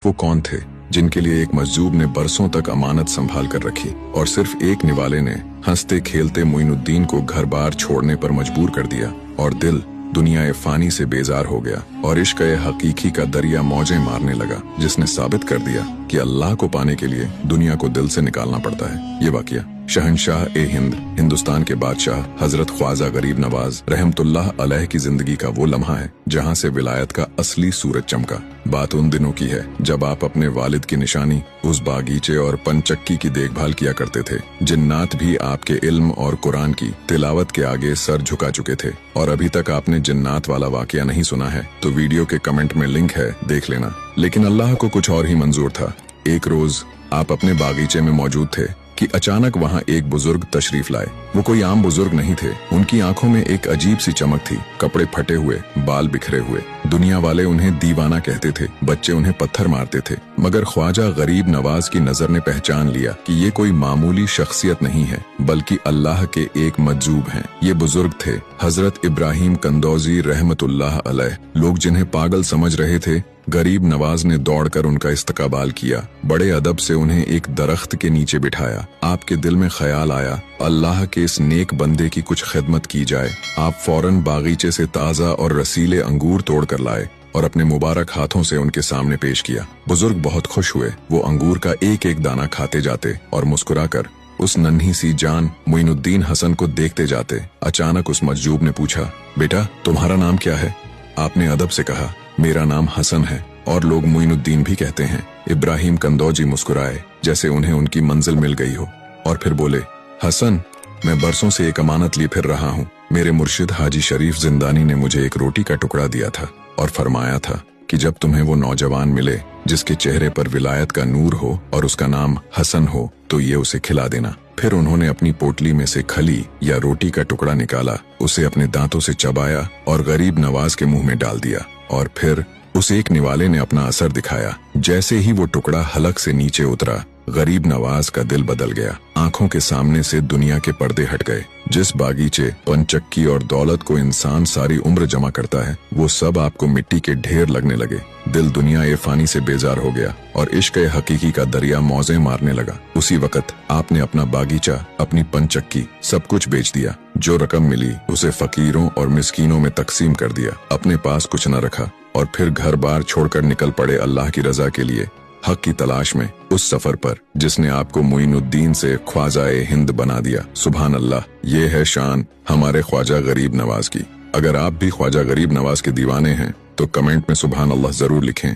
वो कौन थे जिनके लिए एक मजजूब ने बरसों तक अमानत संभाल कर रखी और सिर्फ एक निवाले ने हंसते खेलते मोइनुद्दीन को घर बार छोड़ने पर मजबूर कर दिया और दिल दुनिया फानी से बेजार हो गया और इश्क हकीकी का दरिया मौजें मारने लगा, जिसने साबित कर दिया कि अल्लाह को पाने के लिए दुनिया को दिल से निकालना पड़ता है। ये वाकया शहंशाह ए हिंद, हिंदुस्तान के बादशाह हजरत ख्वाजा गरीब नवाज रहमतुल्लाह अलैह की जिंदगी का वो लम्हा है जहाँ से विलायत का असली सूरज चमका। बात उन दिनों की है जब आप अपने वालिद की निशानी उस बागीचे और पंचक्की की देखभाल किया करते थे। जिन्नात भी आपके इल्म और कुरान की तिलावत के आगे सर झुका चुके थे। और अभी तक आपने जिन्नात वाला वाकया नहीं सुना है तो वीडियो के कमेंट में लिंक है, देख लेना। लेकिन अल्लाह को कुछ और ही मंजूर था। एक रोज आप अपने बागीचे में मौजूद थे कि अचानक वहाँ एक बुजुर्ग तशरीफ लाए। वो कोई आम बुजुर्ग नहीं थे। उनकी आंखों में एक अजीब सी चमक थी, कपड़े फटे हुए, बाल बिखरे हुए। दुनिया वाले उन्हें दीवाना कहते थे, बच्चे उन्हें पत्थर मारते थे, मगर ख्वाजा गरीब नवाज की नजर ने पहचान लिया कि ये कोई मामूली शख्सियत नहीं है बल्कि अल्लाह के एक मजजूब हैं। ये बुजुर्ग थे हजरत इब्राहिम कंदौजी रहमतुल्लाह अलैह। लोग जिन्हें पागल समझ रहे थे, गरीब नवाज ने दौड़कर उनका इस्तकबाल किया। बड़े अदब से उन्हें एक दरख्त के नीचे बिठाया। आपके दिल में ख्याल आया अल्लाह के इस नेक बंदे की कुछ खिदमत की जाए। आप फौरन बागीचे से ताज़ा और रसीले अंगूर तोड़ कर लाए और अपने मुबारक हाथों से उनके सामने पेश किया। बुजुर्ग बहुत खुश हुए। वो अंगूर का एक एक दाना खाते जाते और मुस्कुराकर उस नन्ही सी जान मोइनुद्दीन हसन को देखते जाते। अचानक उस मजजूब ने पूछा, बेटा तुम्हारा नाम क्या है? आपने अदब से कहा, मेरा नाम हसन है और लोग मोइनुद्दीन भी कहते हैं। इब्राहिम कंदौजी मुस्कुराए जैसे उन्हें उनकी मंजिल मिल गई हो और फिर बोले, हसन मैं बरसों से एक अमानत लिए फिर रहा हूँ। मेरे मुर्शिद हाजी शरीफ जिंदानी ने मुझे एक रोटी का टुकड़ा दिया था और फरमाया था कि जब तुम्हें वो नौजवान मिले जिसके चेहरे पर विलायत का नूर हो और उसका नाम हसन हो तो ये उसे खिला देना। फिर उन्होंने अपनी पोटली में से खली या रोटी का टुकड़ा निकाला, उसे अपने दांतों से चबाया और गरीब नवाज के मुंह में डाल दिया और फिर उस एक निवाले ने अपना असर दिखाया। जैसे ही वो टुकड़ा हलक से नीचे उतरा, गरीब नवाज का दिल बदल गया। आंखों के सामने से दुनिया के पर्दे हट गए। जिस बागीचे, पंचक्की और दौलत को इंसान सारी उम्र जमा करता है, वो सब आपको मिट्टी के ढेर लगने लगे। दिल दुनिया ए फानी से बेजार हो गया और इश्क हकीकी का दरिया मौजें मारने लगा। उसी वक्त आपने अपना बागीचा, अपनी पंचक्की, सब कुछ बेच दिया। जो रकम मिली उसे फकीरों और मिस्कीनों में तकसीम कर दिया। अपने पास कुछ न रखा और फिर घर बार छोड़कर निकल पड़े अल्लाह की रजा के लिए, हक की तलाश में, उस सफर पर जिसने आपको मोइनुद्दीन से ख्वाजा ए हिंद बना दिया। सुभान अल्लाह, ये है शान हमारे ख्वाजा गरीब नवाज की। अगर आप भी ख्वाजा गरीब नवाज के दीवाने हैं तो कमेंट में सुभान अल्लाह जरूर लिखें।